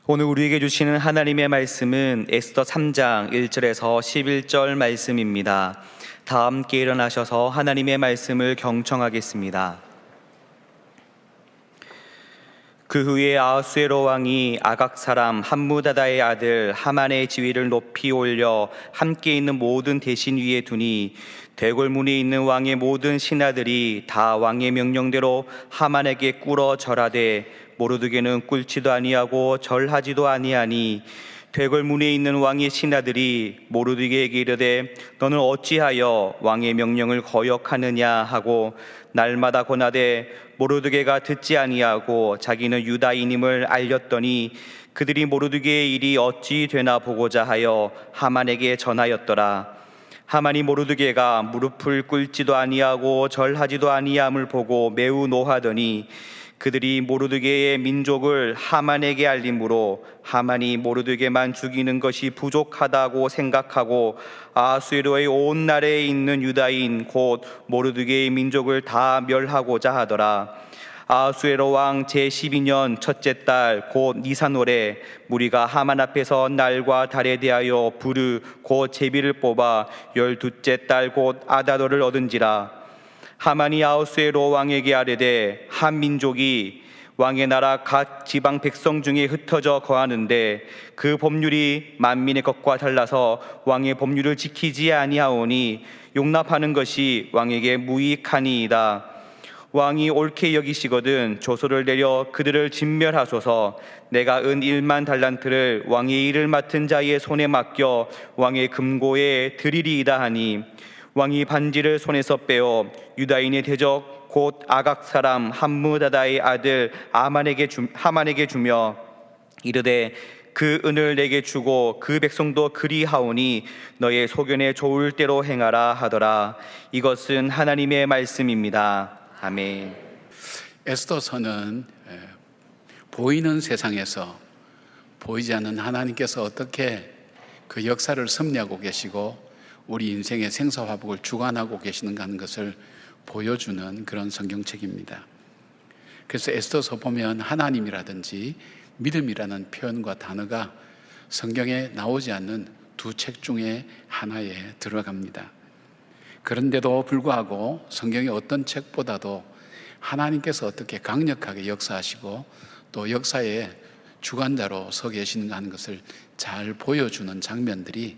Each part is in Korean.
오늘 우리에게 주시는 하나님의 말씀은 에스더 3장 1절에서 11절 말씀입니다. 다 함께 일어나셔서 하나님의 말씀을 경청하겠습니다. 그 후에 아하수에로 왕이 아각 사람 함무다다의 아들 하만의 지위를 높이 올려 함께 있는 모든 대신 위에 두니 대궐문에 있는 왕의 모든 신하들이 다 왕의 명령대로 하만에게 꿇어 절하되 모르드게는 꿇지도 아니하고 절하지도 아니하니 대궐문에 있는 왕의 신하들이 모르드게에게 이르되 너는 어찌하여 왕의 명령을 거역하느냐 하고 날마다 권하되 모르드게가 듣지 아니하고 자기는 유다인임을 알렸더니 그들이 모르드게의 일이 어찌 되나 보고자 하여 하만에게 전하였더라. 하만이 모르드게가 무릎을 꿇지도 아니하고 절하지도 아니함을 보고 매우 노하더니 그들이 모르드게의 민족을 하만에게 알림으로 하만이 모르드게만 죽이는 것이 부족하다고 생각하고 아하수에로의 온 나라에 있는 유다인 곧 모르드게의 민족을 다 멸하고자 하더라. 아하수에로 왕 제12년 첫째 달 곧 니산월에 무리가 하만 앞에서 날과 달에 대하여 부르 곧 제비를 뽑아 12째 달 곧 아다도를 얻은지라. 하만이 아하수에로 왕에게 아뢰되 한 민족이 왕의 나라 각 지방 백성 중에 흩어져 거하는데 그 법률이 만민의 것과 달라서 왕의 법률을 지키지 아니하오니 용납하는 것이 왕에게 무익하니이다. 왕이 옳게 여기시거든 조소를 내려 그들을 진멸하소서. 내가 은 1만 달란트를 왕의 일을 맡은 자의 손에 맡겨 왕의 금고에 드리리이다 하니 왕이 반지를 손에서 빼어 유다인의 대적 곧 아각 사람 함무다다의 아들 하만에게 주며 이르되 그 은을 내게 주고 그 백성도 그리하오니 너의 소견에 좋을 대로 행하라 하더라. 이것은 하나님의 말씀입니다. 아멘. 에스더서는 보이는 세상에서 보이지 않는 하나님께서 어떻게 그 역사를 섭리하고 계시고 우리 인생의 생사화복을 주관하고 계시는가 하는 것을 보여주는 그런 성경책입니다. 그래서 에스더서 보면 하나님이라든지 믿음이라는 표현과 단어가 성경에 나오지 않는 두 책 중에 하나에 들어갑니다. 그런데도 불구하고 성경의 어떤 책보다도 하나님께서 어떻게 강력하게 역사하시고 또 역사의 주관자로 서 계시는가 하는 것을 잘 보여주는 장면들이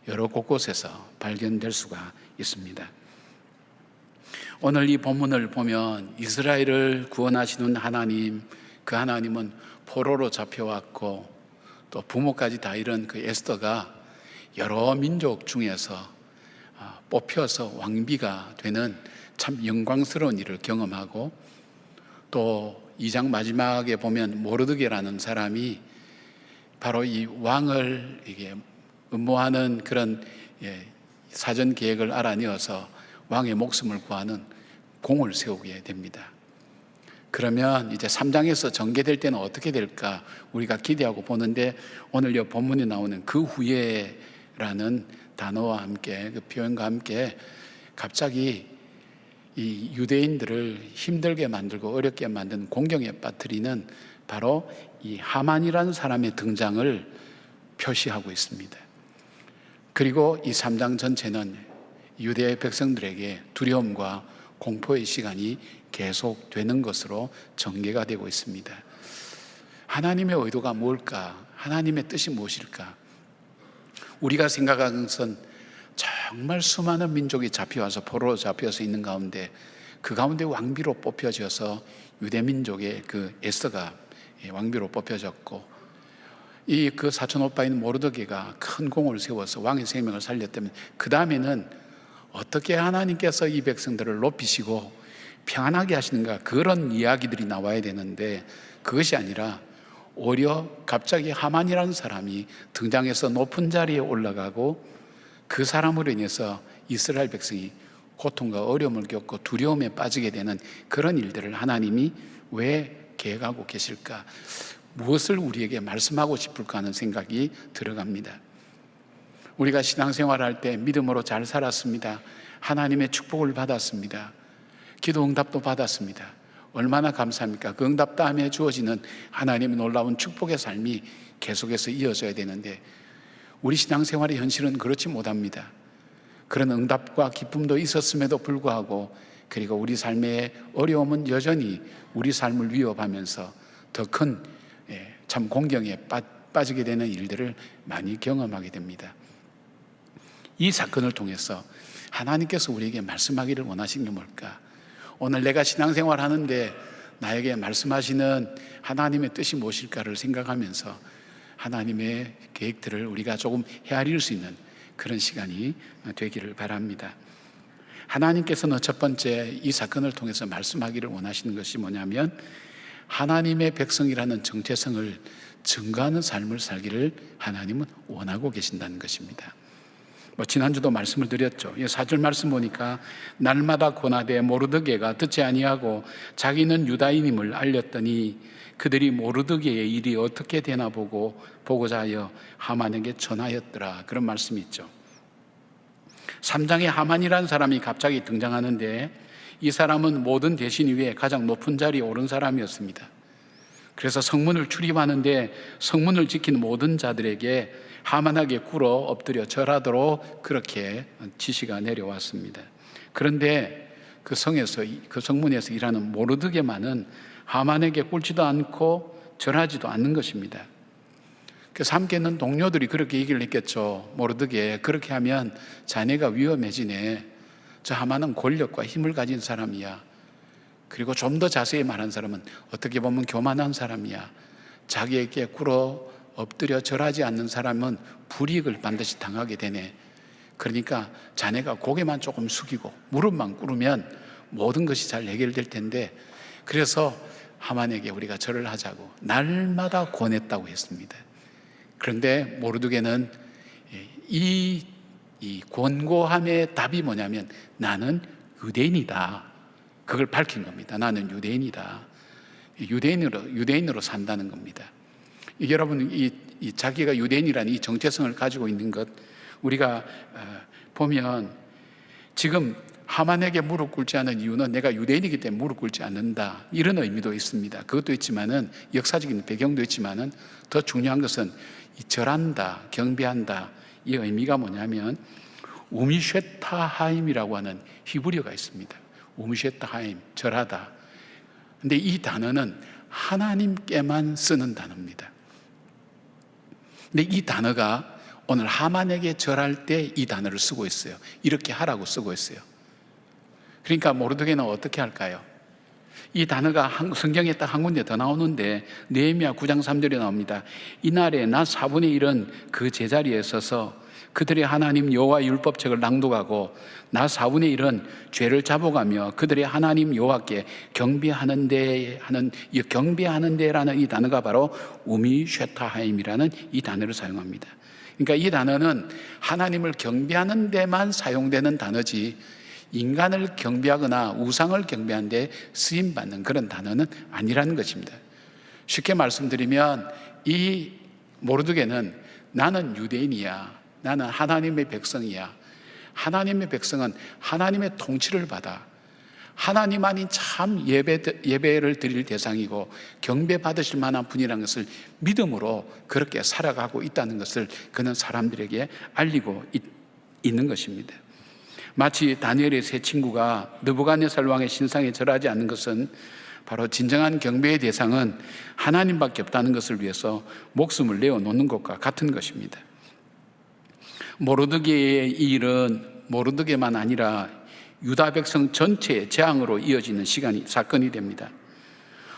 여러 곳곳에서 발견될 수가 있습니다. 오늘 이 본문을 보면 이스라엘을 구원하시는 하나님, 그 하나님은 포로로 잡혀왔고 또 부모까지 다 잃은 그 에스더가 여러 민족 중에서 뽑혀서 왕비가 되는 참 영광스러운 일을 경험하고 또 2장 마지막에 보면 모르드게라는 사람이 바로 이 왕을 이게 음모하는 그런 사전 계획을 알아내어서 왕의 목숨을 구하는 공을 세우게 됩니다. 그러면 이제 3장에서 전개될 때는 어떻게 될까 우리가 기대하고 보는데 오늘 이 본문에 나오는 그 후에라는 단어와 함께 그 표현과 함께 갑자기 이 유대인들을 힘들게 만들고 어렵게 만든 공경에 빠뜨리는 바로 이 하만이라는 사람의 등장을 표시하고 있습니다. 그리고 이 3장 전체는 유대 백성들에게 두려움과 공포의 시간이 계속되는 것으로 전개가 되고 있습니다. 하나님의 의도가 뭘까? 하나님의 뜻이 무엇일까? 우리가 생각하는 것은 정말 수많은 민족이 잡혀와서 포로로 잡혀서 있는 가운데 그 가운데 왕비로 뽑혀져서 유대민족의 그 에스더가 왕비로 뽑혀졌고 이 그 사촌 오빠인 모르드게가 큰 공을 세워서 왕의 생명을 살렸다면 그 다음에는 어떻게 하나님께서 이 백성들을 높이시고 평안하게 하시는가 그런 이야기들이 나와야 되는데 그것이 아니라 오히려 갑자기 하만이라는 사람이 등장해서 높은 자리에 올라가고 그 사람으로 인해서 이스라엘 백성이 고통과 어려움을 겪고 두려움에 빠지게 되는 그런 일들을 하나님이 왜 계획하고 계실까? 무엇을 우리에게 말씀하고 싶을까 하는 생각이 들어갑니다. 우리가 신앙생활할 때 믿음으로 잘 살았습니다. 하나님의 축복을 받았습니다. 기도 응답도 받았습니다. 얼마나 감사합니까? 그 응답 다음에 주어지는 하나님의 놀라운 축복의 삶이 계속해서 이어져야 되는데 우리 신앙생활의 현실은 그렇지 못합니다. 그런 응답과 기쁨도 있었음에도 불구하고 그리고 우리 삶의 어려움은 여전히 우리 삶을 위협하면서 더 큰 참 공경에 빠지게 되는 일들을 많이 경험하게 됩니다. 이 사건을 통해서 하나님께서 우리에게 말씀하기를 원하신 게 뭘까? 오늘 내가 신앙생활 하는데 나에게 말씀하시는 하나님의 뜻이 무엇일까를 생각하면서 하나님의 계획들을 우리가 조금 헤아릴 수 있는 그런 시간이 되기를 바랍니다. 하나님께서는 첫 번째 이 사건을 통해서 말씀하기를 원하시는 것이 뭐냐면 하나님의 백성이라는 정체성을 증거하는 삶을 살기를 하나님은 원하고 계신다는 것입니다. 지난주도 말씀을 드렸죠. 4절 말씀 보니까 날마다 고나되 모르드게가 듣지 아니하고 자기는 유다인임을 알렸더니 그들이 모르드게의 일이 어떻게 되나 보고자 하여 하만에게 전하였더라. 그런 말씀이 있죠. 3장에 하만이라는 사람이 갑자기 등장하는데 이 사람은 모든 대신 위에 가장 높은 자리에 오른 사람이었습니다. 그래서 성문을 출입하는데 성문을 지키는 모든 자들에게 하만에게 꿇어 엎드려 절하도록 그렇게 지시가 내려왔습니다. 그런데 그 성문에서 일하는 모르드게만은 하만에게 꿇지도 않고 절하지도 않는 것입니다. 그래서 함께 있는 동료들이 그렇게 얘기를 했겠죠. 모르드게, 그렇게 하면 자네가 위험해지네. 저 하만은 권력과 힘을 가진 사람이야. 그리고 좀 더 자세히 말한 사람은 어떻게 보면 교만한 사람이야. 자기에게 꿇어 엎드려 절하지 않는 사람은 불이익을 반드시 당하게 되네. 그러니까 자네가 고개만 조금 숙이고 무릎만 꿇으면 모든 것이 잘 해결될 텐데, 그래서 하만에게 우리가 절을 하자고 날마다 권했다고 했습니다. 그런데 모르드게는 이 권고함의 답이 뭐냐면 나는 유대인이다. 그걸 밝힌 겁니다. 나는 유대인이다. 유대인으로 산다는 겁니다. 여러분, 이 자기가 유대인이라는 이 정체성을 가지고 있는 것, 우리가 보면 지금 하만에게 무릎 꿇지 않은 이유는 내가 유대인이기 때문에 무릎 꿇지 않는다, 이런 의미도 있습니다. 그것도 있지만은 역사적인 배경도 있지만은 더 중요한 것은 이 절한다, 경배한다, 이 의미가 뭐냐면 우미쉐타하임이라고 하는 히브리어가 있습니다. 우미쉐타하임, 절하다. 근데 이 단어는 하나님께만 쓰는 단어입니다. 근데 이 단어가 오늘 하만에게 절할 때 이 단어를 쓰고 있어요. 이렇게 하라고 쓰고 있어요. 그러니까 모르드게는 어떻게 할까요? 이 단어가 성경에 딱 한 군데 더 나오는데 느헤미야 9장 3절에 나옵니다. 이날에 나 4분의 1은 그 제자리에 서서 그들의 하나님 여호와 율법책을 낭독하고 나 4분의 1은 죄를 잡아가며 그들의 하나님 여호와께 경배하는데 하는 이 경배하는데라는 이 단어가 바로 우미쉐타하임이라는 이 단어를 사용합니다. 그러니까 이 단어는 하나님을 경배하는 데만 사용되는 단어지 인간을 경배하거나 우상을 경배하는 데 쓰임받는 그런 단어는 아니라는 것입니다. 쉽게 말씀드리면 이 모르드게는 나는 유대인이야, 나는 하나님의 백성이야. 하나님의 백성은 하나님의 통치를 받아 하나님만이 참 예배를 드릴 대상이고 경배받으실 만한 분이라는 것을 믿음으로 그렇게 살아가고 있다는 것을 그는 사람들에게 알리고 있는 것입니다. 마치 다니엘의 세 친구가 느부갓네살 왕의 신상에 절하지 않는 것은 바로 진정한 경배의 대상은 하나님밖에 없다는 것을 위해서 목숨을 내어놓는 것과 같은 것입니다. 모르드게의 이 일은 모르드게만 아니라 유다 백성 전체의 재앙으로 이어지는 사건이 됩니다.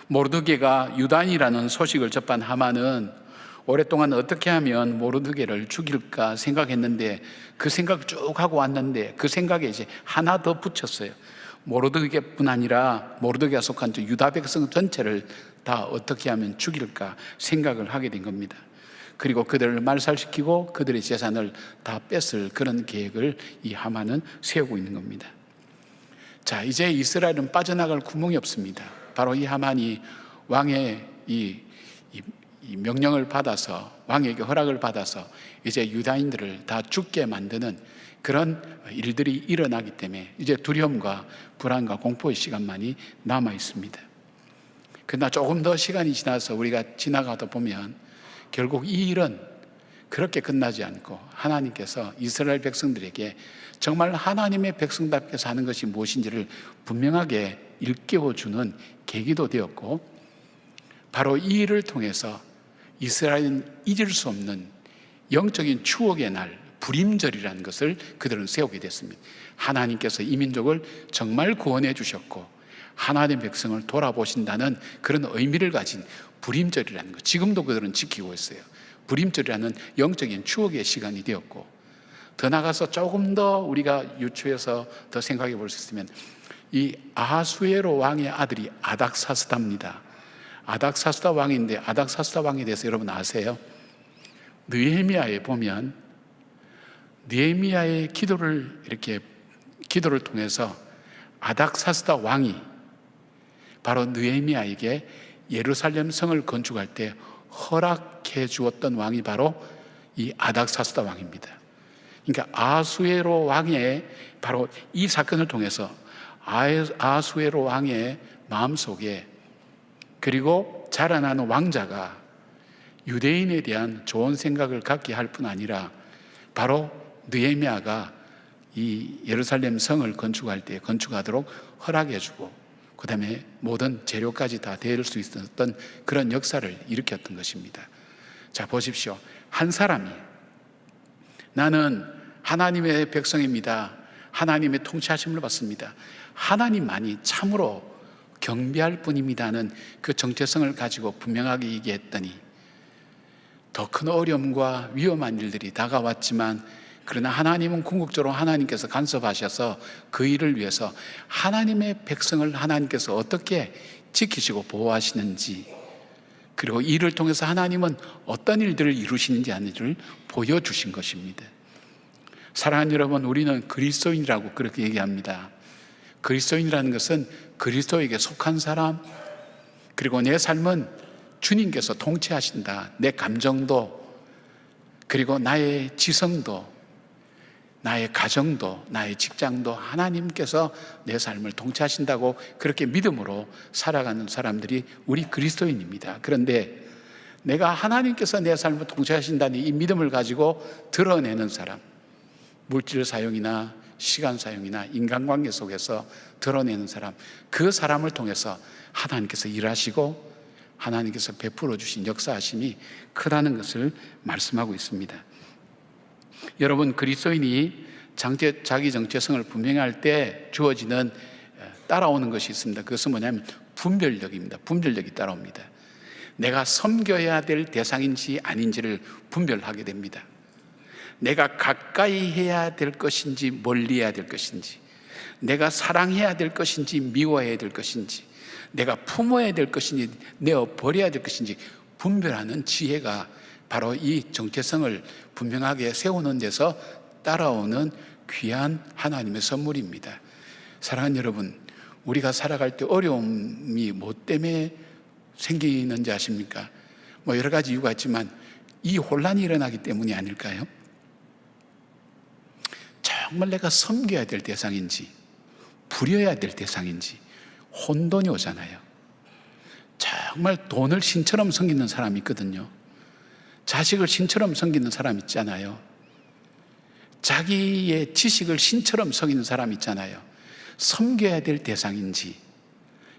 모르드게가 유다인이라는 소식을 접한 하만은 오랫동안 어떻게 하면 모르드게를 죽일까 생각했는데 그 생각 쭉 하고 왔는데 그 생각에 이제 하나 더 붙였어요. 모르드게뿐 아니라 모르드게가 속한 유다 백성 전체를 다 어떻게 하면 죽일까 생각을 하게 된 겁니다. 그리고 그들을 말살시키고 그들의 재산을 다 뺏을 그런 계획을 이 하만은 세우고 있는 겁니다. 자, 이제 이스라엘은 빠져나갈 구멍이 없습니다. 바로 이 하만이 왕의 이 명령을 받아서 왕에게 허락을 받아서 이제 유다인들을 다 죽게 만드는 그런 일들이 일어나기 때문에 이제 두려움과 불안과 공포의 시간만이 남아 있습니다. 그러나 조금 더 시간이 지나서 우리가 지나가다 보면 결국 이 일은 그렇게 끝나지 않고 하나님께서 이스라엘 백성들에게 정말 하나님의 백성답게 사는 것이 무엇인지를 분명하게 일깨워주는 계기도 되었고, 바로 이 일을 통해서 이스라엘은 잊을 수 없는 영적인 추억의 날, 불임절이라는 것을 그들은 세우게 됐습니다. 하나님께서 이 민족을 정말 구원해 주셨고 하나님의 백성을 돌아보신다는 그런 의미를 가진 불임절이라는 것, 지금도 그들은 지키고 있어요. 불임절이라는 영적인 추억의 시간이 되었고, 더 나가서 조금 더 우리가 유추해서 더 생각해 볼 수 있으면 이 아하수에로 왕의 아들이 아닥사스다입니다. 아닥사스다 왕인데, 아닥사스다 왕에 대해서 여러분 아세요? 느헤미야에 보면 느헤미야의 기도를 통해서 아닥사스다 왕이 바로 느헤미야에게 예루살렘 성을 건축할 때 허락해 주었던 왕이 바로 이 아닥사스다 왕입니다. 그러니까 아하수에로 왕의 바로 이 사건을 통해서 아하수에로 왕의 마음속에, 그리고 자라나는 왕자가 유대인에 대한 좋은 생각을 갖게 할 뿐 아니라 바로 느헤미야가 이 예루살렘 성을 건축할 때 건축하도록 허락해 주고, 그 다음에 모든 재료까지 다 될 수 있었던 그런 역사를 일으켰던 것입니다. 자, 보십시오. 한 사람이 나는 하나님의 백성입니다, 하나님의 통치하심을 받습니다, 하나님만이 참으로 경배할 뿐입니다는 그 정체성을 가지고 분명하게 얘기했더니 더 큰 어려움과 위험한 일들이 다가왔지만, 그러나 하나님은 궁극적으로 하나님께서 간섭하셔서 그 일을 위해서 하나님의 백성을 하나님께서 어떻게 지키시고 보호하시는지, 그리고 이를 통해서 하나님은 어떤 일들을 이루시는지 하는지를 보여주신 것입니다. 사랑하는 여러분, 우리는 그리스도인이라고 그렇게 얘기합니다. 그리스도인이라는 것은 그리스도에게 속한 사람, 그리고 내 삶은 주님께서 통치하신다. 내 감정도, 그리고 나의 지성도, 나의 가정도, 나의 직장도 하나님께서 내 삶을 통치하신다고 그렇게 믿음으로 살아가는 사람들이 우리 그리스도인입니다. 그런데 내가 하나님께서 내 삶을 통치하신다는 이 믿음을 가지고 드러내는 사람, 물질 사용이나 시간 사용이나 인간관계 속에서 드러내는 사람, 그 사람을 통해서 하나님께서 일하시고 하나님께서 베풀어 주신 역사하심이 크다는 것을 말씀하고 있습니다. 여러분, 그리스도인이 자기 정체성을 분명할 때 주어지는 따라오는 것이 있습니다. 그것은 뭐냐면 분별력입니다. 분별력이 따라옵니다. 내가 섬겨야 될 대상인지 아닌지를 분별하게 됩니다. 내가 가까이 해야 될 것인지 멀리 해야 될 것인지, 내가 사랑해야 될 것인지 미워해야 될 것인지, 내가 품어야 될 것인지 내어버려야 될 것인지 분별하는 지혜가 바로 이 정체성을 분명하게 세우는 데서 따라오는 귀한 하나님의 선물입니다. 사랑하는 여러분, 우리가 살아갈 때 어려움이 뭐 때문에 생기는지 아십니까? 뭐 여러 가지 이유가 있지만 이 혼란이 일어나기 때문이 아닐까요? 정말 내가 섬겨야 될 대상인지 부려야 될 대상인지 혼돈이 오잖아요. 정말 돈을 신처럼 섬기는 사람이 있거든요. 자식을 신처럼 섬기는 사람 있잖아요. 자기의 지식을 신처럼 섬기는 사람 있잖아요. 섬겨야 될 대상인지,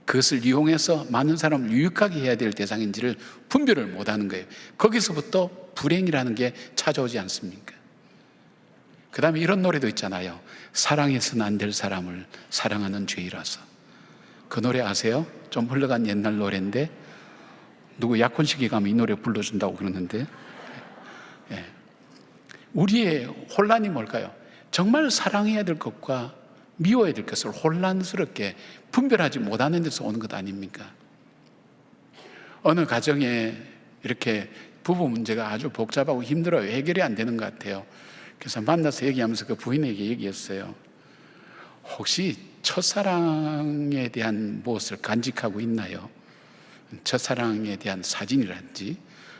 그것을 이용해서 많은 사람을 유익하게 해야 될 대상인지를 분별을 못하는 거예요. 거기서부터 불행이라는 게 찾아오지 않습니까? 그 다음에 이런 노래도 있잖아요. 사랑해서는 안 될 사람을 사랑하는 죄이라서. 그 노래 아세요? 좀 흘러간 옛날 노래인데 누구 약혼식에 가면 이 노래 불러준다고 그러는데, 예. 우리의 혼란이 뭘까요? 정말 사랑해야 될 것과 미워야 될 것을 혼란스럽게 분별하지 못하는 데서 오는 것 아닙니까? 어느 가정에 이렇게 부부 문제가 아주 복잡하고 힘들어요. 해결이 안 되는 것 같아요. 그래서 만나서 얘기하면서 그 부인에게 얘기했어요. 혹시 첫사랑에 대한 무엇을 간직하고 있나요? 첫사랑에 대한 사진이라든지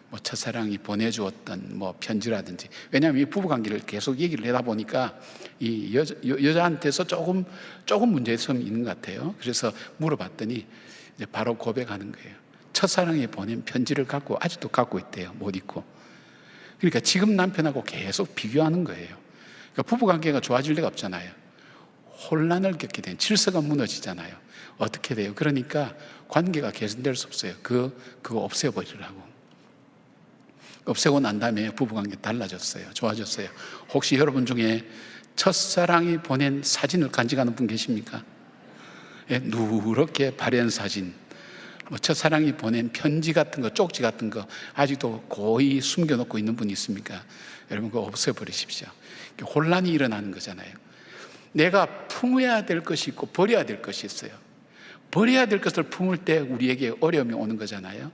뭐 첫사랑이 보내주었던 뭐 편지라든지. 왜냐하면 이 부부관계를 계속 얘기를 하다 보니까 이 여자한테서 조금 문제점이 있는 것 같아요. 그래서 물어봤더니 이제 바로 고백하는 거예요. 첫사랑이 보낸 편지를 아직도 갖고 있대요. 못 잊고. 그러니까 지금 남편하고 계속 비교하는 거예요. 그러니까 부부관계가 좋아질 리가 없잖아요. 혼란을 겪게 되면 질서가 무너지잖아요. 어떻게 돼요? 그러니까 관계가 개선될 수 없어요. 그거 없애버리라고. 없애고 난 다음에 부부관계 달라졌어요. 좋아졌어요. 혹시 여러분 중에 첫사랑이 보낸 사진을 간직하는 분 계십니까? 예, 누렇게 바랜 사진, 첫사랑이 보낸 편지 같은 거, 쪽지 같은 거 아직도 고이 숨겨놓고 있는 분이 있습니까? 여러분 그거 없애버리십시오. 혼란이 일어나는 거잖아요. 내가 품어야 될 것이 있고 버려야 될 것이 있어요. 버려야 될 것을 품을 때 우리에게 어려움이 오는 거잖아요.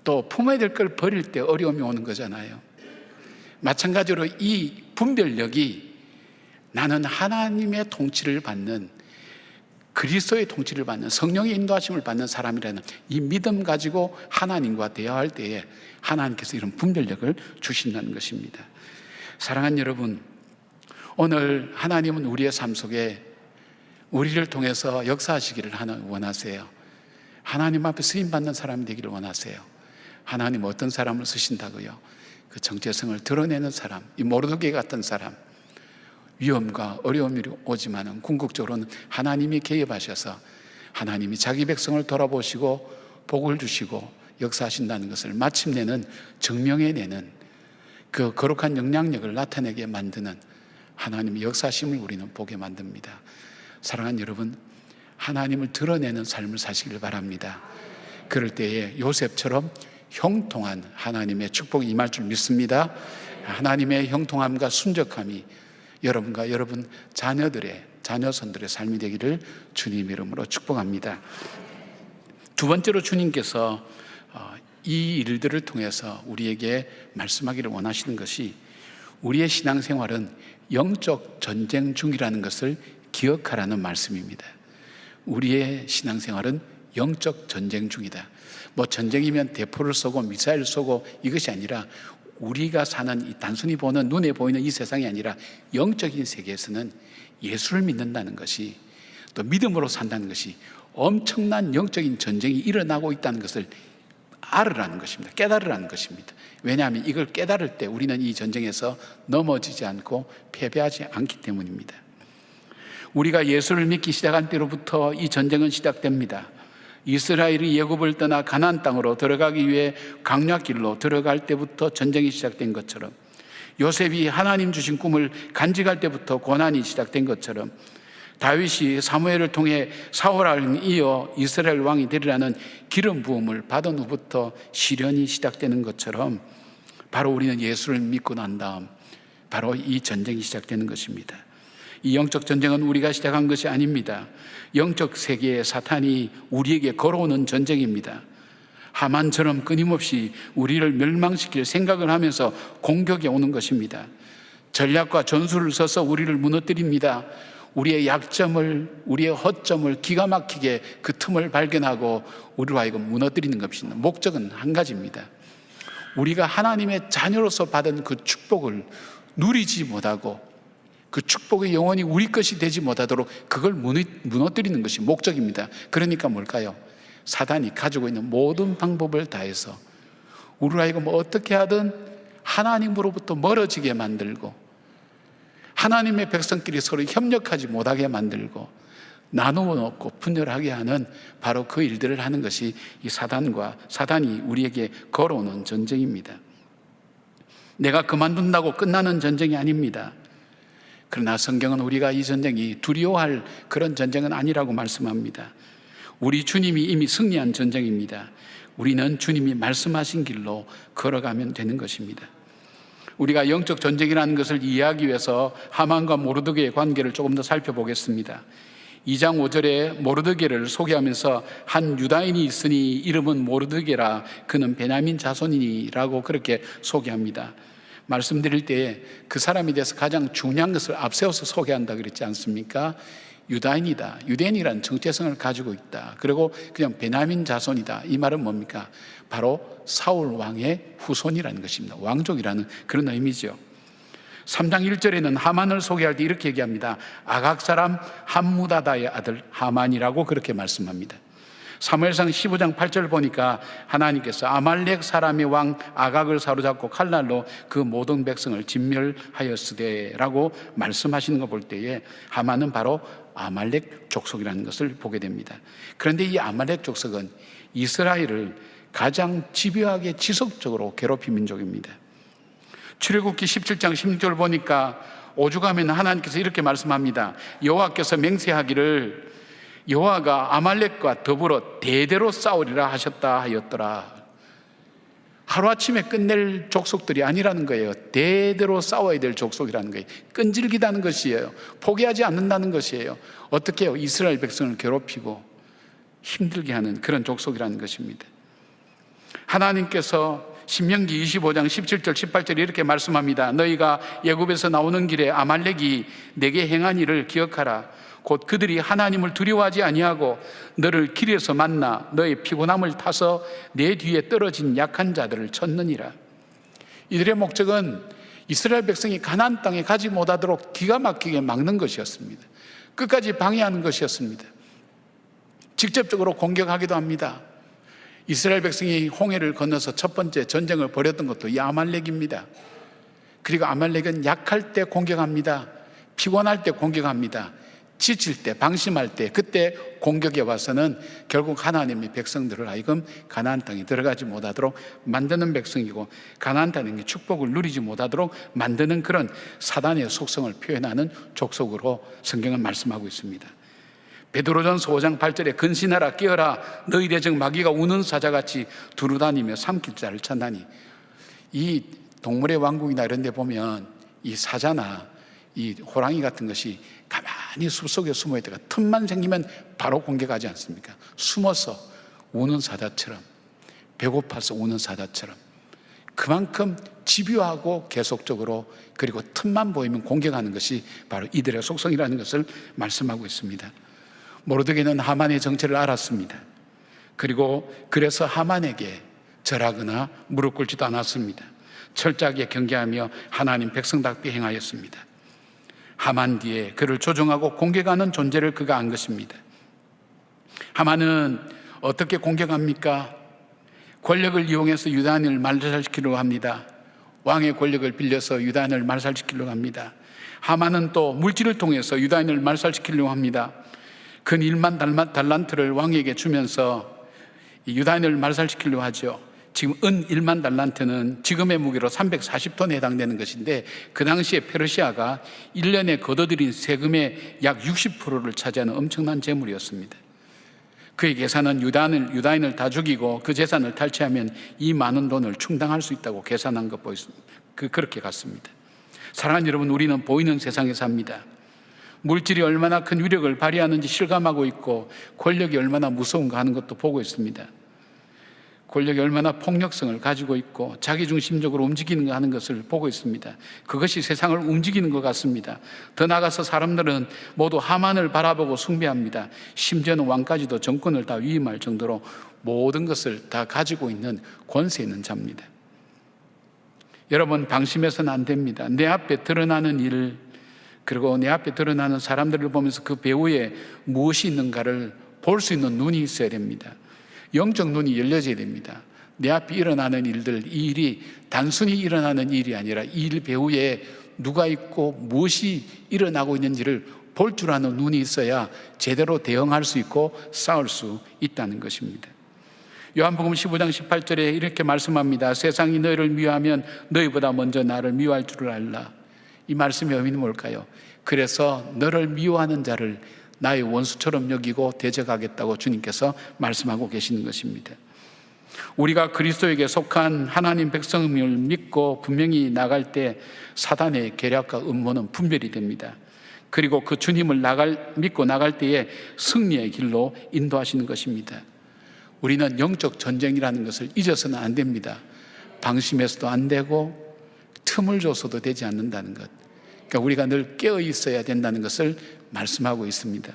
또 품어야 될 걸 버릴 때 어려움이 오는 거잖아요. 마찬가지로 이 분별력이 나는 하나님의 통치를 받는, 그리스도의 통치를 받는, 성령의 인도하심을 받는 사람이라는 이 믿음 가지고 하나님과 대화할 때에 하나님께서 이런 분별력을 주신다는 것입니다. 사랑하는 여러분, 오늘 하나님은 우리의 삶 속에 우리를 통해서 역사하시기를 원하세요. 하나님 앞에 쓰임받는 사람이 되기를 원하세요. 하나님 어떤 사람을 쓰신다고요? 그 정체성을 드러내는 사람, 이 모르드게 같은 사람. 위험과 어려움이 오지만은 궁극적으로는 하나님이 개입하셔서 하나님이 자기 백성을 돌아보시고 복을 주시고 역사하신다는 것을 마침내는 증명해내는 그 거룩한 영향력을 나타내게 만드는 하나님의 역사심을 우리는 보게 만듭니다. 사랑하는 여러분, 하나님을 드러내는 삶을 사시길 바랍니다. 그럴 때에 요셉처럼 형통한 하나님의 축복이 임할 줄 믿습니다. 하나님의 형통함과 순적함이 여러분과 여러분 자녀선들의 삶이 되기를 주님 이름으로 축복합니다. 두 번째로 주님께서 이 일들을 통해서 우리에게 말씀하기를 원하시는 것이 우리의 신앙생활은 영적 전쟁 중이라는 것을 기억하라는 말씀입니다. 우리의 신앙생활은 영적 전쟁 중이다. 뭐 전쟁이면 대포를 쏘고 미사일을 쏘고 이것이 아니라 우리가 사는 이 단순히 보는 눈에 보이는 이 세상이 아니라 영적인 세계에서는 예수를 믿는다는 것이, 또 믿음으로 산다는 것이 엄청난 영적인 전쟁이 일어나고 있다는 것을 알으라는 것입니다. 깨달으라는 것입니다. 왜냐하면 이걸 깨달을 때 우리는 이 전쟁에서 넘어지지 않고 패배하지 않기 때문입니다. 우리가 예수를 믿기 시작한 때로부터 이 전쟁은 시작됩니다. 이스라엘이 애굽을 떠나 가나안 땅으로 들어가기 위해 광야길로 들어갈 때부터 전쟁이 시작된 것처럼, 요셉이 하나님 주신 꿈을 간직할 때부터 고난이 시작된 것처럼, 다윗이 사무엘을 통해 사울을 이어 이스라엘 왕이 되리라는 기름 부음을 받은 후부터 시련이 시작되는 것처럼 바로 우리는 예수를 믿고 난 다음 바로 이 전쟁이 시작되는 것입니다. 이 영적 전쟁은 우리가 시작한 것이 아닙니다. 영적 세계의 사탄이 우리에게 걸어오는 전쟁입니다. 하만처럼 끊임없이 우리를 멸망시킬 생각을 하면서 공격에 오는 것입니다. 전략과 전술을 써서 우리를 무너뜨립니다. 우리의 약점을, 우리의 허점을 기가 막히게 그 틈을 발견하고 우리로 하여금 무너뜨리는 것입니다. 목적은 한 가지입니다. 우리가 하나님의 자녀로서 받은 그 축복을 누리지 못하고 그 축복이 영원히 우리 것이 되지 못하도록 그걸 무너뜨리는 것이 목적입니다. 그러니까 뭘까요? 사단이 가지고 있는 모든 방법을 다해서 우리로 하여금 어떻게 하든 하나님으로부터 멀어지게 만들고 하나님의 백성끼리 서로 협력하지 못하게 만들고 나누어 놓고 분열하게 하는 바로 그 일들을 하는 것이 이 사단이 우리에게 걸어오는 전쟁입니다. 내가 그만둔다고 끝나는 전쟁이 아닙니다. 그러나 성경은 우리가 이 전쟁이 두려워할 그런 전쟁은 아니라고 말씀합니다. 우리 주님이 이미 승리한 전쟁입니다. 우리는 주님이 말씀하신 길로 걸어가면 되는 것입니다. 우리가 영적 전쟁이라는 것을 이해하기 위해서 하만과 모르드게의 관계를 조금 더 살펴보겠습니다. 2장 5절에 모르드게를 소개하면서 한 유다인이 있으니 이름은 모르드게라 그는 베냐민 자손이니라고 그렇게 소개합니다. 말씀드릴 때에 그 사람에 대해서 가장 중요한 것을 앞세워서 소개한다 그랬지 않습니까? 유다인이다. 유대인이라는 정체성을 가지고 있다. 그리고 그냥 베냐민 자손이다. 이 말은 뭡니까? 바로 사울 왕의 후손이라는 것입니다. 왕족이라는 그런 의미죠. 3장 1절에는 하만을 소개할 때 이렇게 얘기합니다. 아각 사람 함무다다의 아들 하만이라고 그렇게 말씀합니다. 사무엘상 15장 8절 보니까 하나님께서 아말렉 사람의 왕 아각을 사로잡고 칼날로 그 모든 백성을 진멸하였으되라고 말씀하시는 거 볼 때에 하만은 바로 아말렉 족속이라는 것을 보게 됩니다. 그런데 이 아말렉 족속은 이스라엘을 가장 집요하게 지속적으로 괴롭힌 민족입니다. 출애굽기 17장 16절 보니까 오죽하면 하나님께서 이렇게 말씀합니다. 여호와께서 맹세하기를 여호와가 아말렉과 더불어 대대로 싸우리라 하셨다 하였더라. 하루아침에 끝낼 족속들이 아니라는 거예요. 대대로 싸워야 될 족속이라는 거예요. 끈질기다는 것이에요. 포기하지 않는다는 것이에요. 어떻게 해요? 이스라엘 백성을 괴롭히고 힘들게 하는 그런 족속이라는 것입니다. 하나님께서 신명기 25장 17절 18절에 이렇게 말씀합니다. 너희가 애굽에서 나오는 길에 아말렉이 내게 행한 일을 기억하라. 곧 그들이 하나님을 두려워하지 아니하고 너를 길에서 만나 너의 피곤함을 타서 내 뒤에 떨어진 약한 자들을 쳤느니라. 이들의 목적은 이스라엘 백성이 가나안 땅에 가지 못하도록 기가 막히게 막는 것이었습니다. 끝까지 방해하는 것이었습니다. 직접적으로 공격하기도 합니다. 이스라엘 백성이 홍해를 건너서 첫 번째 전쟁을 벌였던 것도 이 아말렉입니다. 그리고 아말렉은 약할 때 공격합니다. 피곤할 때 공격합니다. 지칠 때, 방심할 때, 그때 공격에 와서는 결국 하나님의 백성들을 하여금 가나안 땅에 들어가지 못하도록 만드는 백성이고, 가나안 땅의 축복을 누리지 못하도록 만드는 그런 사단의 속성을 표현하는 족속으로 성경은 말씀하고 있습니다. 베드로전서 5장 8절에 근신하라 깨어라 너희 대적 마귀가 우는 사자같이 두루다니며 삼킬 자를 찾나니. 이 동물의 왕국이나 이런 데 보면 이 사자나 이 호랑이 같은 것이 가만히 숲속에 숨어 있다가 틈만 생기면 바로 공격하지 않습니까? 숨어서 우는 사자처럼, 배고파서 우는 사자처럼 그만큼 집요하고 계속적으로, 그리고 틈만 보이면 공격하는 것이 바로 이들의 속성이라는 것을 말씀하고 있습니다. 모르드게는 하만의 정체를 알았습니다. 그리고 그래서 하만에게 절하거나 무릎 꿇지도 않았습니다. 철저하게 경계하며 하나님 백성답게 행하였습니다. 하만 뒤에 그를 조종하고 공격하는 존재를 그가 안 것입니다. 하만은 어떻게 공격합니까? 권력을 이용해서 유다인을 말살시키려고 합니다. 왕의 권력을 빌려서 유다인을 말살시키려고 합니다. 하만은 또 물질을 통해서 유다인을 말살시키려고 합니다. 근 1만 달란트를 왕에게 주면서 유다인을 말살시키려고 하죠. 지금 은 1만 달란트는 지금의 무게로 340톤에 해당되는 것인데, 그 당시에 페르시아가 1년에 거둬들인 세금의 약 60%를 차지하는 엄청난 재물이었습니다. 그의 계산은 유다인을 다 죽이고 그 재산을 탈취하면 이 많은 돈을 충당할 수 있다고 계산한 것 보였습니다. 그렇게 갔습니다. 사랑하는 여러분, 우리는 보이는 세상에 삽니다. 물질이 얼마나 큰 위력을 발휘하는지 실감하고 있고, 권력이 얼마나 무서운가 하는 것도 보고 있습니다. 권력이 얼마나 폭력성을 가지고 있고 자기중심적으로 움직이는가 하는 것을 보고 있습니다. 그것이 세상을 움직이는 것 같습니다. 더 나아가서 사람들은 모두 하만을 바라보고 숭배합니다. 심지어는 왕까지도 정권을 다 위임할 정도로 모든 것을 다 가지고 있는 권세 있는 자입니다. 여러분, 방심해서는 안 됩니다. 내 앞에 드러나는 일, 그리고 내 앞에 드러나는 사람들을 보면서 그 배후에 무엇이 있는가를 볼 수 있는 눈이 있어야 됩니다. 영적 눈이 열려져야 됩니다. 내 앞에 일어나는 일들, 이 일이 단순히 일어나는 일이 아니라 이 일 배후에 누가 있고 무엇이 일어나고 있는지를 볼 줄 아는 눈이 있어야 제대로 대응할 수 있고 싸울 수 있다는 것입니다. 요한복음 15장 18절에 이렇게 말씀합니다. 세상이 너희를 미워하면 너희보다 먼저 나를 미워할 줄을 알라. 이 말씀의 의미는 뭘까요? 그래서 너를 미워하는 자를 나의 원수처럼 여기고 대적하겠다고 주님께서 말씀하고 계시는 것입니다. 우리가 그리스도에게 속한 하나님 백성을 믿고 분명히 나갈 때 사단의 계략과 음모는 분별이 됩니다. 그리고 그 주님을 믿고 나갈 때에 승리의 길로 인도하시는 것입니다. 우리는 영적 전쟁이라는 것을 잊어서는 안 됩니다. 방심해서도 안 되고 틈을 줘서도 되지 않는다는 것, 그러니까 우리가 늘 깨어 있어야 된다는 것을 말씀하고 있습니다.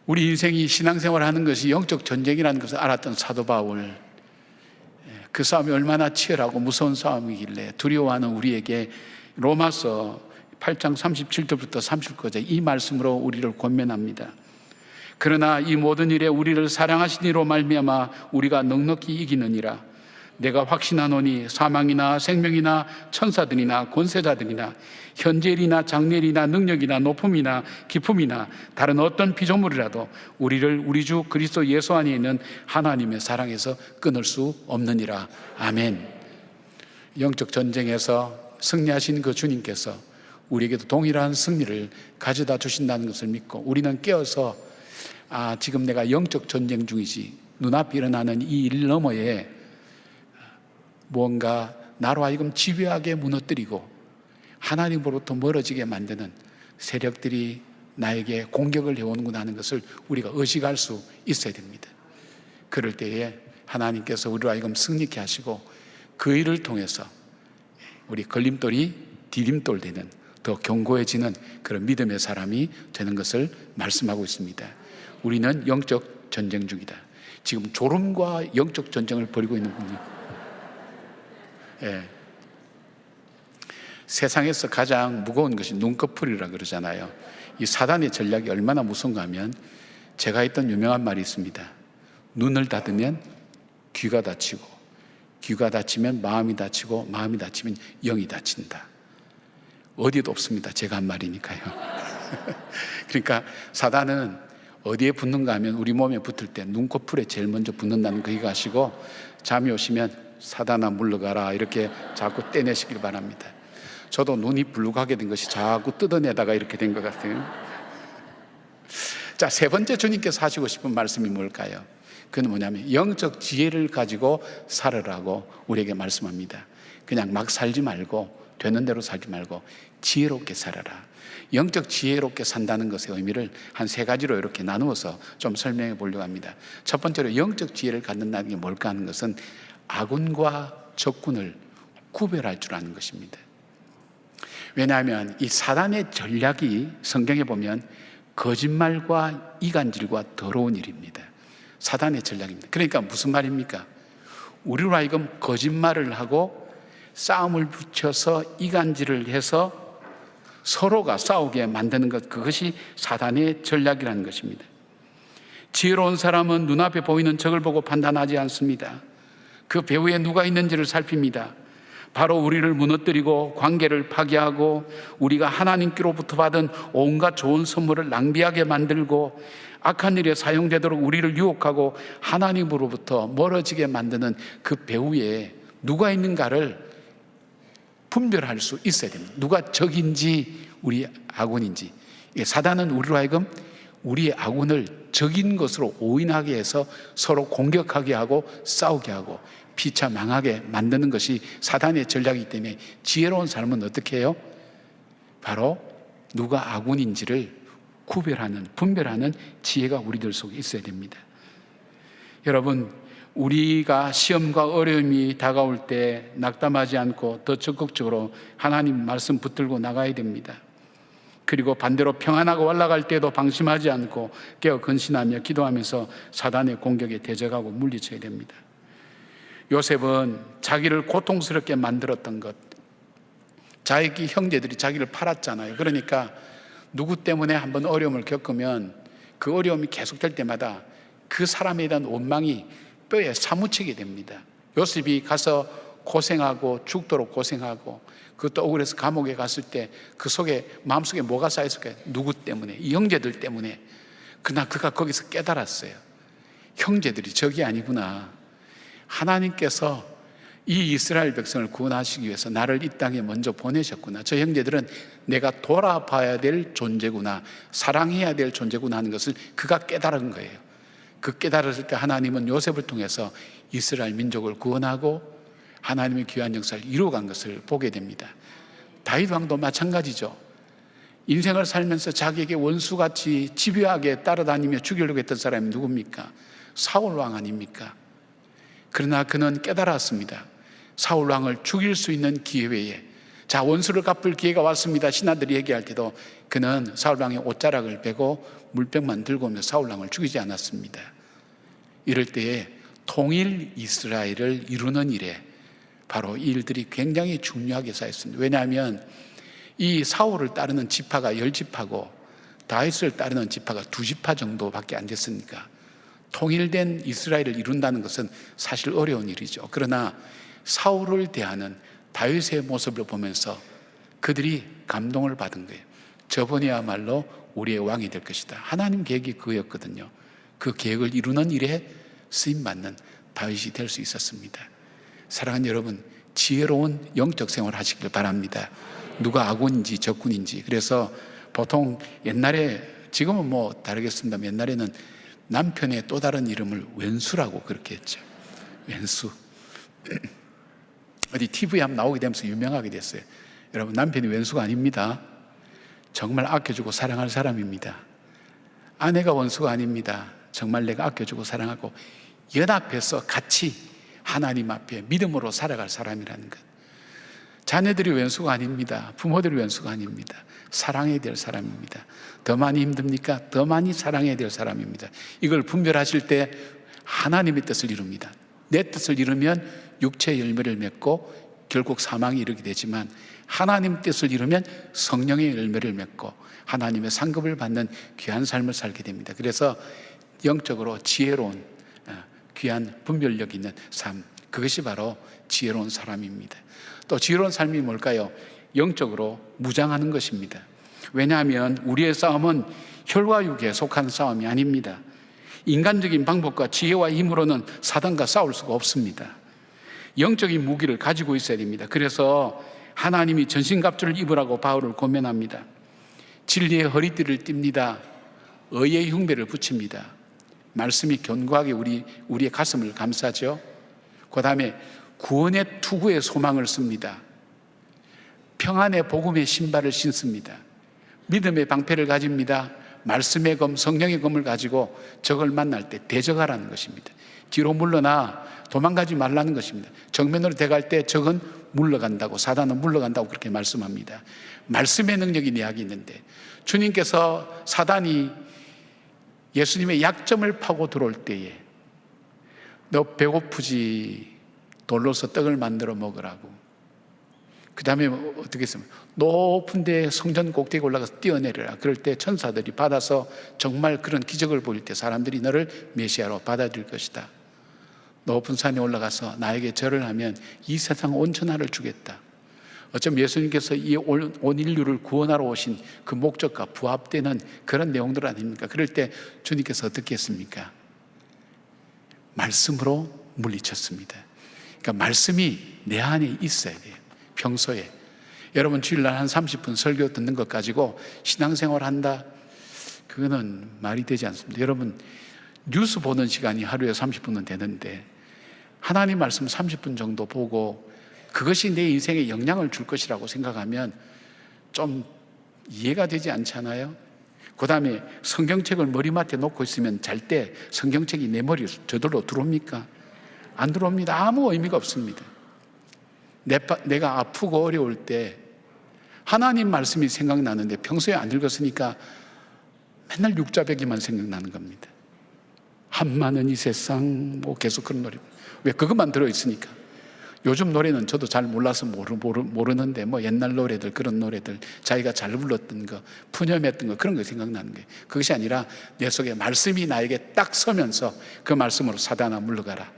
우리 인생이 신앙생활을 하는 것이 영적 전쟁이라는 것을 알았던 사도 바울, 그 싸움이 얼마나 치열하고 무서운 싸움이길래 두려워하는 우리에게 로마서 8장 37절부터 39절 이 말씀으로 우리를 권면합니다. 그러나 이 모든 일에 우리를 사랑하신 이로 말미암아 우리가 넉넉히 이기느니라. 내가 확신하노니 사망이나 생명이나 천사들이나 권세자들이나 현재일이나 장래일이나 능력이나 높음이나 기품이나 다른 어떤 피조물이라도 우리를 우리 주 그리스도 예수 안에 있는 하나님의 사랑에서 끊을 수 없느니라. 아멘. 영적 전쟁에서 승리하신 그 주님께서 우리에게도 동일한 승리를 가져다 주신다는 것을 믿고 우리는 깨어서 지금 내가 영적 전쟁 중이지, 눈앞에 일어나는 이 일 너머에 뭔가 나로 하여금 집요하게 무너뜨리고 하나님으로부터 멀어지게 만드는 세력들이 나에게 공격을 해오는구나 하는 것을 우리가 의식할 수 있어야 됩니다. 그럴 때에 하나님께서 우리로 하여금 승리케 하시고 그 일을 통해서 우리 걸림돌이 디딤돌 되는, 더 견고해지는 그런 믿음의 사람이 되는 것을 말씀하고 있습니다. 우리는 영적 전쟁 중이다. 지금 졸음과 영적 전쟁을 벌이고 있는 분이 세상에서 가장 무거운 것이 눈꺼풀이라 그러잖아요. 이 사단의 전략이 얼마나 무서운가 하면, 제가 했던 유명한 말이 있습니다. 눈을 닫으면 귀가 닫히고, 귀가 닫히면 마음이 닫히고, 마음이 닫히면 영이 닫힌다. 어디도 없습니다. 제가 한 말이니까요. 그러니까 사단은 어디에 붙는가 하면 우리 몸에 붙을 때 눈꺼풀에 제일 먼저 붙는다는 거 기억하시고, 잠이 오시면 사단아 물러가라 이렇게 자꾸 떼내시길 바랍니다. 저도 눈이 불룩하게 된 것이 자꾸 뜯어내다가 이렇게 된 것 같아요. 자, 세 번째 주님께서 하시고 싶은 말씀이 뭘까요? 그건 뭐냐면 영적 지혜를 가지고 살으라고 우리에게 말씀합니다. 그냥 막 살지 말고, 되는 대로 살지 말고 지혜롭게 살아라. 영적 지혜롭게 산다는 것의 의미를 한 세 가지로 이렇게 나누어서 좀 설명해 보려고 합니다. 첫 번째로 영적 지혜를 갖는다는 게 뭘까 하는 것은 아군과 적군을 구별할 줄 아는 것입니다. 왜냐하면 이 사단의 전략이 성경에 보면 거짓말과 이간질과 더러운 일입니다. 사단의 전략입니다. 그러니까 무슨 말입니까? 우리로 하여금 거짓말을 하고 싸움을 붙여서 이간질을 해서 서로가 싸우게 만드는 것, 그것이 사단의 전략이라는 것입니다. 지혜로운 사람은 눈앞에 보이는 적을 보고 판단하지 않습니다. 그 배후에 누가 있는지를 살핍니다. 바로 우리를 무너뜨리고 관계를 파괴하고 우리가 하나님께로부터 받은 온갖 좋은 선물을 낭비하게 만들고 악한 일에 사용되도록 우리를 유혹하고 하나님으로부터 멀어지게 만드는 그 배후에 누가 있는가를 분별할 수 있어야 됩니다. 누가 적인지 우리 아군인지. 사단은 우리로 하여금 우리의 아군을 적인 것으로 오인하게 해서 서로 공격하게 하고 싸우게 하고 피차 망하게 만드는 것이 사단의 전략이기 때문에 지혜로운 사람은 어떻게 해요? 바로 누가 아군인지를 구별하는, 분별하는 지혜가 우리들 속에 있어야 됩니다. 여러분, 우리가 시험과 어려움이 다가올 때 낙담하지 않고 더 적극적으로 하나님 말씀 붙들고 나가야 됩니다. 그리고 반대로 평안하고 올라갈 때도 방심하지 않고 깨어 근신하며 기도하면서 사단의 공격에 대적하고 물리쳐야 됩니다. 요셉은 자기를 고통스럽게 만들었던 것, 자기 형제들이 자기를 팔았잖아요. 그러니까 누구 때문에 한번 어려움을 겪으면 그 어려움이 계속될 때마다 그 사람에 대한 원망이 뼈에 사무치게 됩니다. 요셉이 가서 고생하고 죽도록 고생하고 그것도 억울해서 감옥에 갔을 때 그 속에 마음속에 뭐가 쌓였을까요? 누구 때문에? 이 형제들 때문에. 그러나 그가 거기서 깨달았어요. 형제들이 적이 아니구나. 하나님께서 이 이스라엘 백성을 구원하시기 위해서 나를 이 땅에 먼저 보내셨구나. 저 형제들은 내가 돌아봐야 될 존재구나, 사랑해야 될 존재구나 하는 것을 그가 깨달은 거예요. 그 깨달았을 때 하나님은 요셉을 통해서 이스라엘 민족을 구원하고 하나님의 귀한 역사를 이루어간 것을 보게 됩니다. 다윗 왕도 마찬가지죠. 인생을 살면서 자기에게 원수같이 집요하게 따라다니며 죽이려고 했던 사람이 누굽니까? 사울 왕 아닙니까? 그러나 그는 깨달았습니다. 사울 왕을 죽일 수 있는 기회에, 자, 원수를 갚을 기회가 왔습니다. 신하들이 얘기할 때도 그는 사울 왕의 옷자락을 베고 물병만 들고 오며 사울 왕을 죽이지 않았습니다. 이럴 때에 통일 이스라엘을 이루는 일에 바로 이 일들이 굉장히 중요하게 쌓였습니다. 왜냐하면 이 사울을 따르는 지파가 10지파고 다윗을 따르는 지파가 2지파 정도밖에 안 됐으니까 통일된 이스라엘을 이룬다는 것은 사실 어려운 일이죠. 그러나 사울을 대하는 다윗의 모습을 보면서 그들이 감동을 받은 거예요. 저번이야말로 우리의 왕이 될 것이다. 하나님 계획이 그였거든요. 그 계획을 이루는 일에 쓰임받는 다윗이 될 수 있었습니다. 사랑하는 여러분, 지혜로운 영적 생활 하시길 바랍니다. 누가 아군인지 적군인지. 그래서 보통 옛날에, 지금은 뭐 다르겠습니다만 옛날에는 남편의 또 다른 이름을 왼수라고 그렇게 했죠. 왼수. 어디 TV에 한번 나오게 되면서 유명하게 됐어요. 여러분, 남편이 왼수가 아닙니다. 정말 아껴주고 사랑할 사람입니다. 아내가 원수가 아닙니다. 정말 내가 아껴주고 사랑하고 연합해서 같이 하나님 앞에 믿음으로 살아갈 사람이라는 것. 자녀들이 왼수가 아닙니다. 부모들이 왼수가 아닙니다. 사랑해야 될 사람입니다. 더 많이 힘듭니까? 더 많이 사랑해야 될 사람입니다. 이걸 분별하실 때 하나님의 뜻을 이룹니다. 내 뜻을 이루면 육체의 열매를 맺고 결국 사망에 이르게 되지만, 하나님 뜻을 이루면 성령의 열매를 맺고 하나님의 상급을 받는 귀한 삶을 살게 됩니다. 그래서 영적으로 지혜로운 귀한 분별력 있는 삶, 그것이 바로 지혜로운 사람입니다. 또 지혜로운 삶이 뭘까요? 영적으로 무장하는 것입니다. 왜냐하면 우리의 싸움은 혈과 육에 속한 싸움이 아닙니다. 인간적인 방법과 지혜와 힘으로는 사단과 싸울 수가 없습니다. 영적인 무기를 가지고 있어야 됩니다. 그래서 하나님이 전신갑주를 입으라고 바울을 권면합니다. 진리의 허리띠를 띱니다. 의의 흉배를 붙입니다. 말씀이 견고하게 우리의 가슴을 감싸죠. 그 다음에 구원의 투구의 소망을 씁니다. 평안의 복음의 신발을 신습니다. 믿음의 방패를 가집니다. 말씀의 검, 성령의 검을 가지고 적을 만날 때 대적하라는 것입니다. 뒤로 물러나 도망가지 말라는 것입니다. 정면으로 대갈 때 적은 물러간다고, 사단은 물러간다고 그렇게 말씀합니다. 말씀의 능력이 내 안에 있는데, 주님께서 사단이 예수님의 약점을 파고 들어올 때에 너 배고프지? 돌로서 떡을 만들어 먹으라고. 그 다음에 어떻게 했습니까? 높은 데 성전 꼭대기에 올라가서 뛰어내려라. 그럴 때 천사들이 받아서 정말 그런 기적을 보일 때 사람들이 너를 메시아로 받아들일 것이다. 높은 산에 올라가서 나에게 절을 하면 이 세상 온 천하를 주겠다. 어쩜 예수님께서 이 온 인류를 구원하러 오신 그 목적과 부합되는 그런 내용들 아닙니까? 그럴 때 주님께서 어떻게 했습니까? 말씀으로 물리쳤습니다. 그러니까 말씀이 내 안에 있어야 돼요. 평소에. 여러분, 주일날 한 30분 설교 듣는 것 가지고 신앙생활 한다? 그거는 말이 되지 않습니다. 여러분, 뉴스 보는 시간이 하루에 30분은 되는데 하나님 말씀 30분 정도 보고 그것이 내 인생에 영향을 줄 것이라고 생각하면 좀 이해가 되지 않잖아요? 그 다음에 성경책을 머리맡에 놓고 있으면 잘 때 성경책이 내 머리에 저절로 들어옵니까? 안 들어옵니다. 아무 의미가 없습니다. 내가 아프고 어려울 때 하나님 말씀이 생각나는데 평소에 안 읽었으니까 맨날 육자배기만 생각나는 겁니다. 한많은 이 세상, 뭐 계속 그런 노래. 왜? 그것만 들어있으니까. 요즘 노래는 저도 잘 몰라서 모르는데 뭐 옛날 노래들, 그런 노래들, 자기가 잘 불렀던 거, 푸념했던 거, 그런 거 생각나는 거예요. 그것이 아니라 내 속에 말씀이 나에게 딱 서면서 그 말씀으로 사단아 물러가라.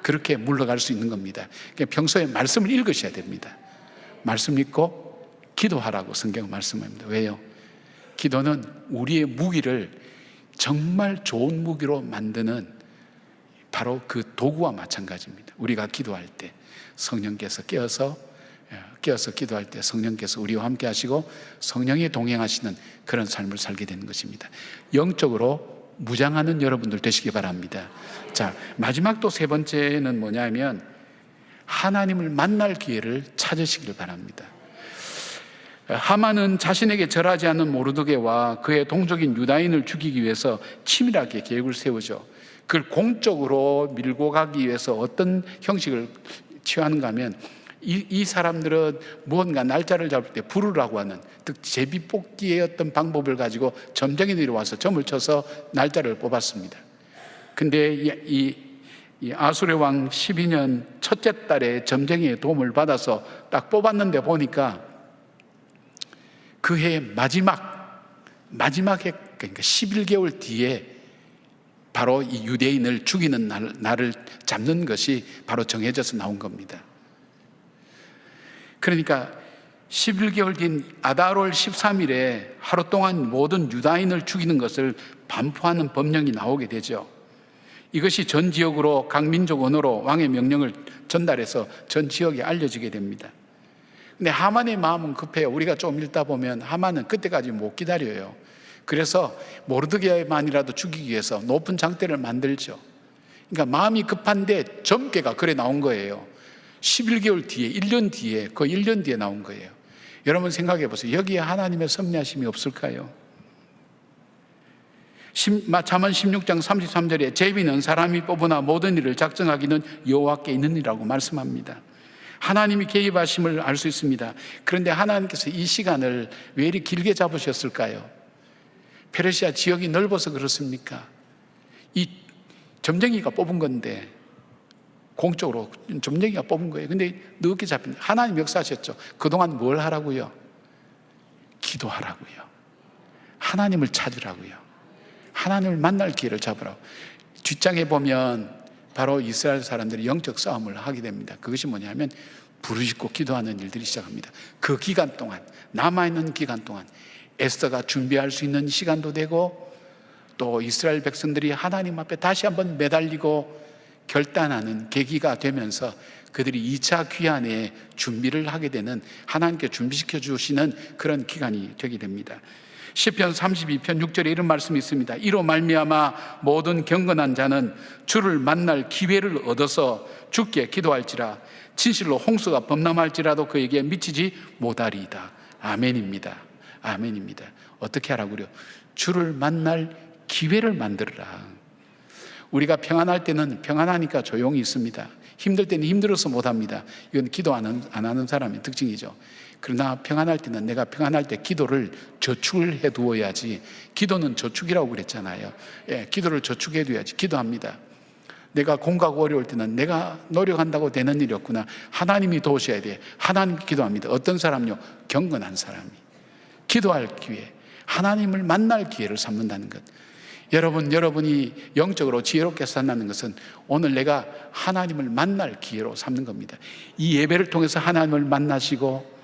그렇게 물러갈 수 있는 겁니다. 그러니까 평소에 말씀을 읽으셔야 됩니다. 말씀 읽고 기도하라고 성경은 말씀합니다. 왜요? 기도는 우리의 무기를 정말 좋은 무기로 만드는 바로 그 도구와 마찬가지입니다. 우리가 기도할 때 성령께서 깨어서 기도할 때 성령께서 우리와 함께 하시고 성령이 동행하시는 그런 삶을 살게 되는 것입니다. 영적으로 무장하는 여러분들 되시기 바랍니다. 자, 마지막 또 세 번째는 뭐냐면 하나님을 만날 기회를 찾으시길 바랍니다. 하만은 자신에게 절하지 않는 모르드게와 그의 동족인 유다인을 죽이기 위해서 치밀하게 계획을 세우죠. 그걸 공적으로 밀고 가기 위해서 어떤 형식을 취하는가 하면 이 사람들은 무언가 날짜를 잡을 때 부르라고 하는 즉 제비뽑기의 어떤 방법을 가지고 점쟁이들이 와서 점을 쳐서 날짜를 뽑았습니다. 근데 이 아수르 왕 12년 첫째 달에 점쟁이의 도움을 받아서 딱 뽑았는데 보니까 그해 마지막 마지막에, 그러니까 11개월 뒤에 바로 이 유대인을 죽이는 날을 잡는 것이 바로 정해져서 나온 겁니다. 그러니까 11개월 뒤인 아달월 13일에 하루 동안 모든 유다인을 죽이는 것을 반포하는 법령이 나오게 되죠. 이것이 전 지역으로 각 민족 언어로 왕의 명령을 전달해서 전 지역에 알려지게 됩니다. 근데 하만의 마음은 급해요. 우리가 좀 읽다 보면 하만은 그때까지 못 기다려요. 그래서 모르드게만이라도 죽이기 위해서 높은 장대를 만들죠. 그러니까 마음이 급한데 점괘가 그래 나온 거예요. 11개월 뒤에, 1년 뒤에, 거의 1년 뒤에 나온 거예요. 여러분 생각해 보세요. 여기에 하나님의 섭리하심이 없을까요? 잠언 16장 33절에 제비는 사람이 뽑으나 모든 일을 작정하기는 여호와께 있느니라고 말씀합니다. 하나님이 개입하심을 알 수 있습니다. 그런데 하나님께서 이 시간을 왜 이리 길게 잡으셨을까요? 페르시아 지역이 넓어서 그렇습니까? 이 점쟁이가 뽑은 건데, 공적으로 점쟁이가 뽑은 거예요. 근데 늦게 잡힌, 하나님 역사하셨죠. 그동안 뭘 하라고요? 기도하라고요. 하나님을 찾으라고요. 하나님을 만날 기회를 잡으라고. 뒷장에 보면 바로 이스라엘 사람들이 영적 싸움을 하게 됩니다. 그것이 뭐냐면 부르짖고 기도하는 일들이 시작합니다. 그 기간 동안, 남아있는 기간 동안 에스더가 준비할 수 있는 시간도 되고, 또 이스라엘 백성들이 하나님 앞에 다시 한번 매달리고 결단하는 계기가 되면서 그들이 2차 귀환의 준비를 하게 되는, 하나님께 준비시켜 주시는 그런 기간이 되게 됩니다. 시편 32편 6절에 이런 말씀이 있습니다. 이로 말미암아 모든 경건한 자는 주를 만날 기회를 얻어서 주께 기도할지라. 진실로 홍수가 범람할지라도 그에게 미치지 못하리이다. 아멘입니다. 아멘입니다. 어떻게 하라고요? 주를 만날 기회를 만들어라. 우리가 평안할 때는 평안하니까 조용히 있습니다. 힘들 때는 힘들어서 못합니다. 이건 기도 안 하는 사람의 특징이죠. 그러나 평안할 때는, 내가 평안할 때 기도를 저축을 해두어야지. 기도는 저축이라고 그랬잖아요. 예, 기도를 저축해둬야지. 기도합니다. 내가 공부하고 어려울 때는 내가 노력한다고 되는 일이 없구나. 하나님이 도우셔야 돼. 하나님께 기도합니다. 어떤 사람요? 경건한 사람이. 기도할 기회, 하나님을 만날 기회를 삼는다는 것. 여러분이 영적으로 지혜롭게 산다는 것은 오늘 내가 하나님을 만날 기회로 삼는 겁니다. 이 예배를 통해서 하나님을 만나시고,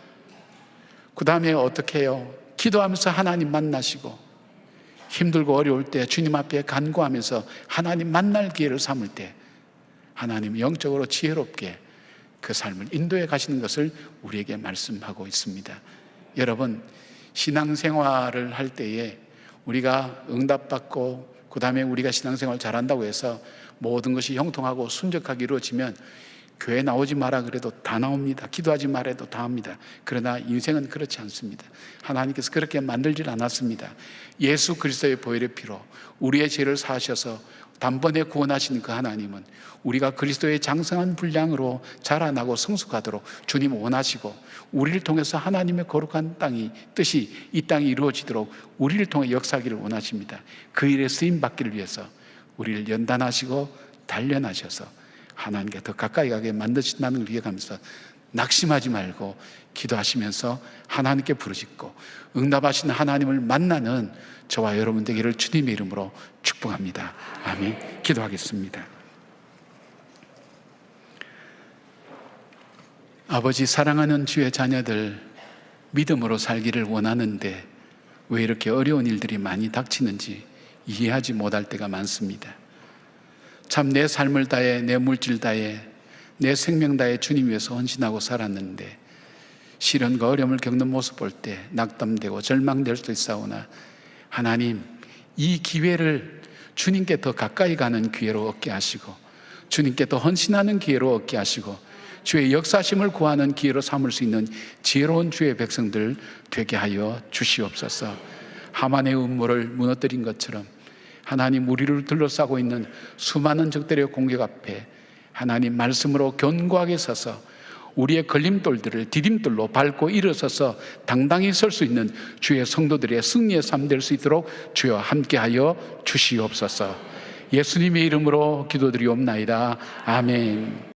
그 다음에 어떻게 해요? 기도하면서 하나님 만나시고, 힘들고 어려울 때 주님 앞에 간구하면서 하나님 만날 기회를 삼을 때 하나님이 영적으로 지혜롭게 그 삶을 인도해 가시는 것을 우리에게 말씀하고 있습니다. 여러분, 신앙생활을 할 때에 우리가 응답받고, 그 다음에 우리가 신앙생활 잘한다고 해서 모든 것이 형통하고 순적하게 이루어지면 교회 나오지 마라 그래도 다 나옵니다. 기도하지 말아도 다 합니다. 그러나 인생은 그렇지 않습니다. 하나님께서 그렇게 만들질 않았습니다. 예수 그리스도의 보혈의 피로 우리의 죄를 사하셔서 단번에 구원하시는 그 하나님은 우리가 그리스도의 장성한 분량으로 자라나고 성숙하도록 주님 원하시고, 우리를 통해서 하나님의 거룩한 뜻이 이 땅에 이루어지도록 우리를 통해 역사하기를 원하십니다. 그 일에 쓰임받기를 위해서 우리를 연단하시고 단련하셔서 하나님께 더 가까이 가게 만드신다는 걸 기억하면서 낙심하지 말고 기도하시면서 하나님께 부르짖고 응답하시는 하나님을 만나는 저와 여러분 되기를 주님의 이름으로 축복합니다. 아멘. 기도하겠습니다. 아버지, 사랑하는 주의 자녀들 믿음으로 살기를 원하는데 왜 이렇게 어려운 일들이 많이 닥치는지 이해하지 못할 때가 많습니다. 참 내 삶을 다해, 내 물질 다해, 내 생명 다해 주님 위해서 헌신하고 살았는데 시련과 어려움을 겪는 모습 볼 때 낙담되고 절망될 수도 있사오나, 하나님, 이 기회를 주님께 더 가까이 가는 기회로 얻게 하시고, 주님께 더 헌신하는 기회로 얻게 하시고, 주의 역사심을 구하는 기회로 삼을 수 있는 지혜로운 주의 백성들 되게 하여 주시옵소서. 하만의 음모를 무너뜨린 것처럼 하나님, 우리를 둘러싸고 있는 수많은 적들의 공격 앞에 하나님 말씀으로 견고하게 서서 우리의 걸림돌들을 디딤돌로 밟고 일어서서 당당히 설 수 있는 주의 성도들의 승리의 삶 될 수 있도록 주여 함께하여 주시옵소서. 예수님의 이름으로 기도드리옵나이다. 아멘.